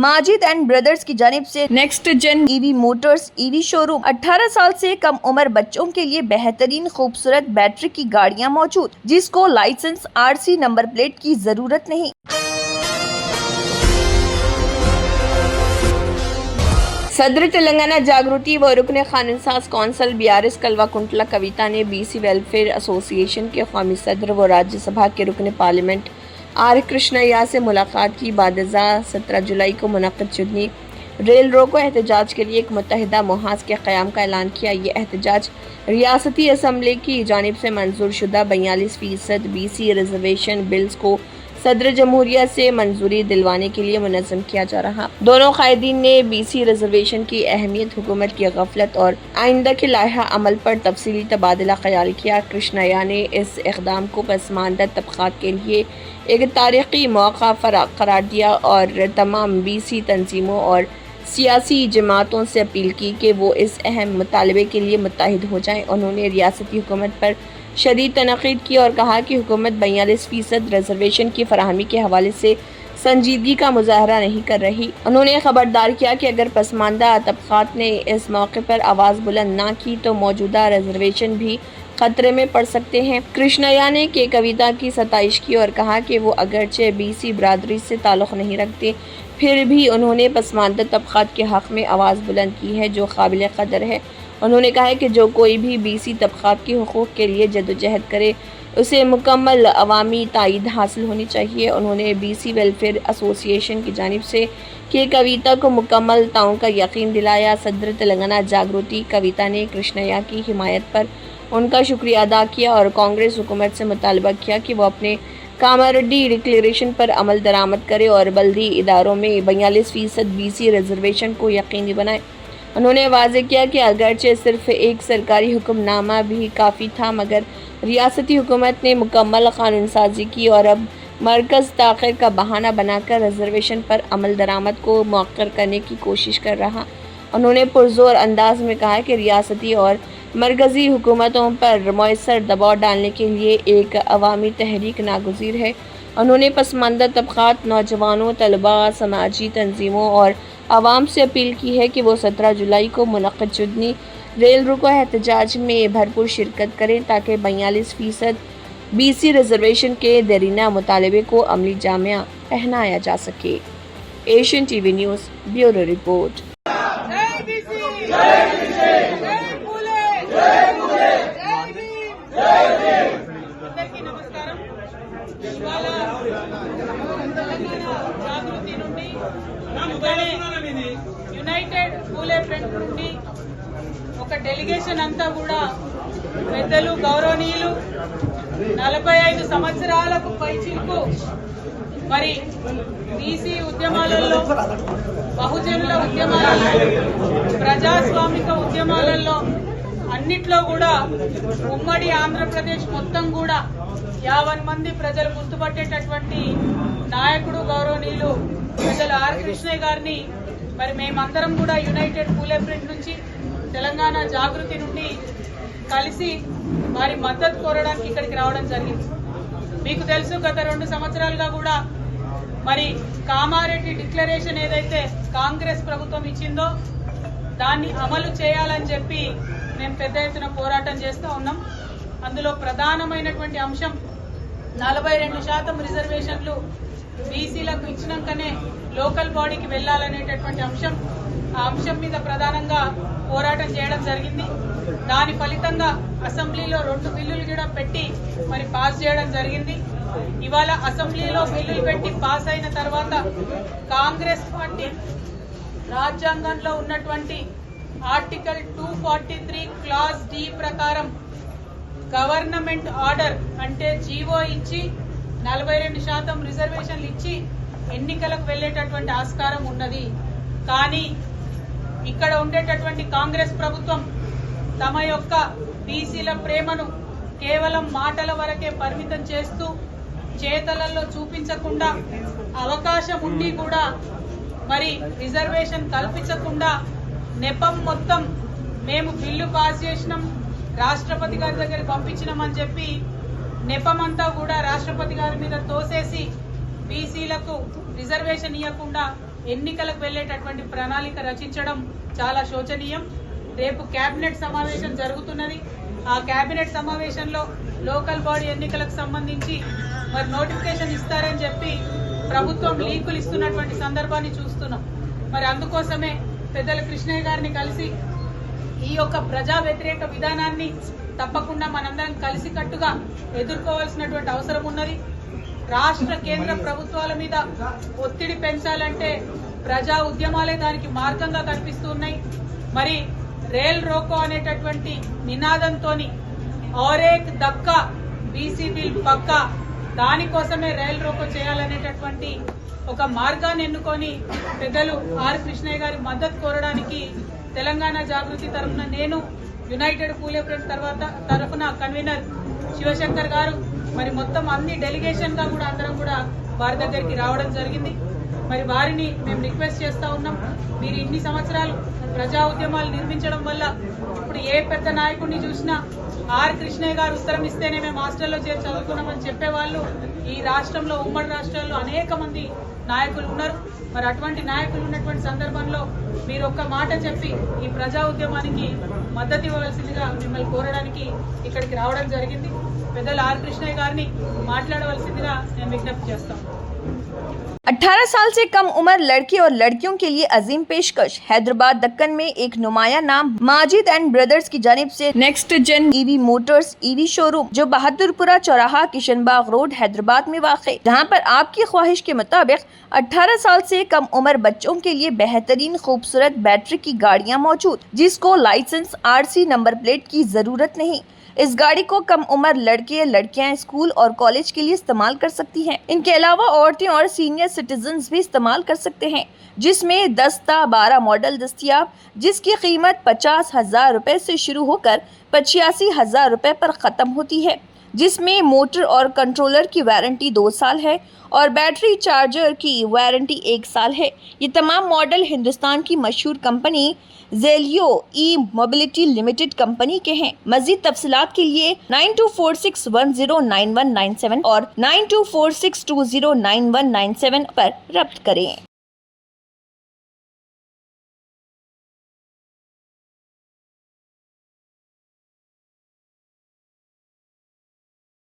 Majid and brothers की जानिब से next gen EV motors EV showroom 18 साल से कम उम्र बच्चों के लिए बेहतरीन खूबसूरत बैटरी की गाड़ियां मौजूद, जिसको लाइसेंस आरसी नंबर प्लेट की जरूरत नहीं। सदर तेलंगाना जागृति व रुकन खानसाज कौंसल BRS कलवाकुंटला कविता ने BC वेलफेयर एसोसिएशन के कौमी सदर व राज्यसभा के रुकन पार्लियामेंट आर कृष्णैया से मुलाकात की। बादजा 17 जुलाई को मुनक़िद चुनी रेल रोको एहतजाज के लिए एक मुत्तहिदा मुहाज़ के क़याम का ऐलान किया। ये एहतजाज रियासती असम्बली की जानिब से मंजूर शुदा 42% BC रिजर्वेशन बिल्स को सदर जमहूरिया से मंजूरी दिलवाने के लिए मुनज़्ज़म किया जा रहा। दोनों कायदीन ने BC रिजर्वेशन की अहमियत, हुकूमत की गफलत और आइंदा के लाइहा अमल पर तफसीली तबादला ख्याल किया। कृष्णैया ने इस इक़दाम को पसमानदा तबक़ात के लिए एक तारीख़ी मौका करार दिया और तमाम BC तंजीमों और सियासी जमातों से अपील की कि वो इस अहम मुतालबे के लिए मुत्तहिद हो जाएं। उन्होंने रियासती हुकूमत पर शदीद तनक़ीद की और कहा कि हुकूमत 42% रिजर्वेशन की फराहमी के हवाले से संजीदगी का मुजाहरा नहीं कर रही। उन्होंने खबरदार किया कि अगर पसमानदा तबक़ात ने इस मौके पर आवाज़ बुलंद ना की तो मौजूदा रिजर्वेशन भी खतरे में पड़ सकते हैं। कृष्णैया ने के कविता की सताइश की और कहा कि वो अगरचे BC बरादरी से ताल्लुक़ नहीं रखते, फिर भी उन्होंने पसमानदा तबक़ात के हक़ में आवाज़ बुलंद की है, जो काबिल क़दर है। उन्होंने कहा है कि जो कोई भी BC तबक़ात के हुकूक़ के लिए जद्दोजहद करे, उसे मुकम्मल अवामी तायीद हासिल होनी चाहिए। उन्होंने BC वेलफेयर एसोसिएशन की जानिब से के कविता को मुकम्मल ताउन का यकीन दिलाया। सदर तेलंगाना जागृति कविता ने कृष्णैया की हिमायत पर उनका शुक्रिया अदा किया और कांग्रेस हुकूमत से मुतालबा किया कि वो अपने कामारेड्डी डिक्लेरेशन पर अमल दरामद करे और बल्दी इदारों में 42% BC रिजर्वेशन को यकीनी बनाए। उन्होंने वाज़ेह किया कि अगरचे सिर्फ एक सरकारी हुक्मनामा भी काफ़ी था, मगर रियासती हुकूमत ने मुकम्मल कानून साजी की और अब मरकज़ ताख़ीर का बहाना बनाकर रिजर्वेशन पर अमल दरामद को मौक़र करने की कोशिश कर रहा। उन्होंने पुरज़ोर अंदाज में कहा कि रियासती और मरकज़ी हुकूमतों पर मुयस्सर दबाव डालने के लिए एक अवामी तहरीक नागुज़ीर है। उन्होंने पसमानदा तबक़ात, नौजवानों, तलबा, समाजी तंजीमों और आवाम से अपील की है कि वो 17 जुलाई को मुनक़िद चुनी रेल रोको एहतजाज में भरपूर शिरकत करें ताकि 42% BC रिजर्वेशन के देरीना मुतालबे को अमली जामिया पहनाया जा सके। Asian TV news bureau report. United Phule front నుండి ఒక డెలిగేషన్ అంతా కూడా పెద్దలు గౌరవనీయులు 45 సంవత్సరాలకు పైచిలకు మరి BC ఉద్యమాలలో, బహుజనుల ఉద్యమాలలో, ప్రజాస్వామిక ఉద్యమాలలో అన్నిట్లో కూడా ఉమ్మడి ఆంధ్రప్రదేశ్ మొత్తం కూడా 50 మంది ప్రజలు గుర్తుపట్టేటటువంటి నాయకుడు గౌరవనీయులు ప్రజలు ఆర్ కృష్ణయ్య గారిని మరి మేమందరం కూడా యునైటెడ్ పూలే ఫ్రంట్ నుంచి, తెలంగాణ జాగృతి నుండి కలిసి వారి మద్దతు కోరడానికి ఇక్కడికి రావడం జరిగింది. మీకు తెలుసు, గత 2 సంవత్సరాలుగా కూడా మరి కామారెడ్డి డిక్లరేషన్ ఏదైతే కాంగ్రెస్ ప్రభుత్వం ఇచ్చిందో దాన్ని అమలు చేయాలని చెప్పి మేము పెద్ద ఎత్తున పోరాటం చేస్తూ ఉన్నాం. అందులో ప్రధానమైనటువంటి అంశం 42% రిజర్వేషన్లు BCలకు ఇచ్చినాకనే లోకల్ బాడీకి వెళ్లాలనేటటువంటి అంశం. ఆ అంశం మీద ప్రధానంగా పోరాటం చేయడం జరిగింది. దాని ఫలితంగా అసెంబ్లీలో 2 బిల్లులు కూడా పెట్టి మరి పాస్ చేయడం జరిగింది. ఇవాళ అసెంబ్లీలో బిల్లులు పెట్టి పాస్ అయిన తర్వాత కాంగ్రెస్ పార్టీ రాజ్యాంగంలో ఉన్నటువంటి ఆర్టికల్ 243 క్లాజ్ D ప్రకారం గవర్నమెంట్ ఆర్డర్ అంటే జీవో ఇచ్చి 42% రిజర్వేషన్లు ఇచ్చి ఎన్నికలకు వెళ్లేటటువంటి ఆస్కారం ఉన్నది. కానీ ఇక్కడ ఉండేటటువంటి కాంగ్రెస్ ప్రభుత్వం తమ యొక్క BCల ప్రేమను కేవలం మాటల వరకే పరిమితం చేస్తూ చేతలలో చూపించకుండా, అవకాశం ఉండి కూడా మరి రిజర్వేషన్ కల్పించకుండా నెపం మొత్తం మేము బిల్లు పాస్ చేసినాం, రాష్ట్రపతి గారి దగ్గరికి పంపించినామని చెప్పి నెపమంతా కూడా రాష్ట్రపతి గారి మీద తోసేసి బీసీలకు రిజర్వేషన్ ఇవ్వకుండా ఎన్నికలకు వెళ్లేటటువంటి ప్రణాళిక రచించడం చాలా శోచనీయం. రేపు కేబినెట్ సమావేశం జరుగుతున్నది. ఆ కేబినెట్ సమావేశంలో లోకల్ బాడీ ఎన్నికలకు సంబంధించి మరి నోటిఫికేషన్ ఇస్తారని చెప్పి ప్రభుత్వం లీకులు ఇస్తున్నటువంటి సందర్భాన్ని చూస్తున్నాం. మరి అందుకోసమే పెద్దల కృష్ణయ్య గారిని కలిసి ఈ యొక్క ప్రజా వ్యతిరేక విధానాన్ని తప్పకుండా మనందరం కలిసికట్టుగా ఎదుర్కోవాల్సినటువంటి అవసరం ఉన్నది. రాష్ట్ర కేంద్ర ప్రభుత్వాల మీద ఒత్తిడి పెంచాలంటే ప్రజా ఉద్యమాలే దానికి మార్గంగా కనిపిస్తూ ఉన్నాయి. మరి రేల్ రోకో అనేటటువంటి నినాదంతోని ఔరేక్ దక్కా బీసీ బిల్ పక్కా, దానికోసమే రైల్ రోకో చేయాలనేటటువంటి ఒక మార్గాన్ని ఎన్నుకొని పెద్దలు ఆర్ కృష్ణయ్య గారి మద్దతు కోరడానికి తెలంగాణ జాగృతి తరఫున నేను, యునైటెడ్ పూలే ఫ్రంట్ తరఫున కన్వీనర్ శివశంకర్ గారు, మరి మొత్తం అన్ని డెలిగేషన్ గా కూడా అందరం కూడా వారి దగ్గరికి రావడం జరిగింది. మరి వారిని మేము రిక్వెస్ట్ చేస్తా ఉన్నాం, మీరు ఇన్ని సంవత్సరాలు ప్రజా ఉద్యమాలు నిర్మించడం వల్ల ఇప్పుడు ఏ పెద్ద నాయకుడిని చూసినా ఆర్ కృష్ణయ్య గారు ఉత్తరం ఇస్తేనే మేము హాస్టల్లో చేరి చదువుకున్నామని చెప్పేవాళ్ళు ఈ రాష్ట్రంలో, ఉమ్మడి రాష్ట్రాల్లో అనేక మంది నాయకులు ఉన్నారు. మరి అటువంటి నాయకులు ఉన్నటువంటి సందర్భంలో మీరు ఒక్క మాట చెప్పి ఈ ప్రజా ఉద్యమానికి మద్దతు ఇవ్వవలసిందిగా మిమ్మల్ని కోరడానికి ఇక్కడికి రావడం జరిగింది. పెద్దలు ఆర్ కృష్ణయ్య గారిని మాట్లాడవలసిందిగా నేను విజ్ఞప్తి చేస్తాను. 18 साल से कम उम्र लड़के और लड़कियों के लिए अजीम पेशकश। हैदराबाद दक्कन में एक नुमाया नाम माजिद एंड ब्रदर्स की जानिब से next gen EV motors EV showroom जो बहादुरपुरा चौराहा किशनबाग रोड हैदराबाद में वाक़, जहां पर आपकी ख्वाहिश के मुताबिक 18 साल से कम उम्र बच्चों के लिए बेहतरीन खूबसूरत बैटरी की गाड़ियां मौजूद, जिसको लाइसेंस आरसी नंबर प्लेट की जरूरत नहीं। इस गाड़ी को कम उम्र लड़के लड़कियां स्कूल और कॉलेज के लिए इस्तेमाल कर सकती हैं। इनके अलावा औरतें और सीनियर सिटीजन्स भी इस्तेमाल कर सकते हैं, जिसमें 10-12 मॉडल दस्तियाब, जिसकी कीमत 50,000 रुपए से शुरू होकर 85,000 रुपए पर ख़त्म होती है, जिसमें मोटर और कंट्रोलर की वारंटी 2 साल है और बैटरी चार्जर की वारंटी 1 साल है। ये तमाम मॉडल हिंदुस्तान की मशहूर कंपनी जेलियो ई मोबिलिटी लिमिटेड कंपनी के हैं। मजीद तफसीलात के लिए 9246109197 और 9246209197 पर रब्त करें।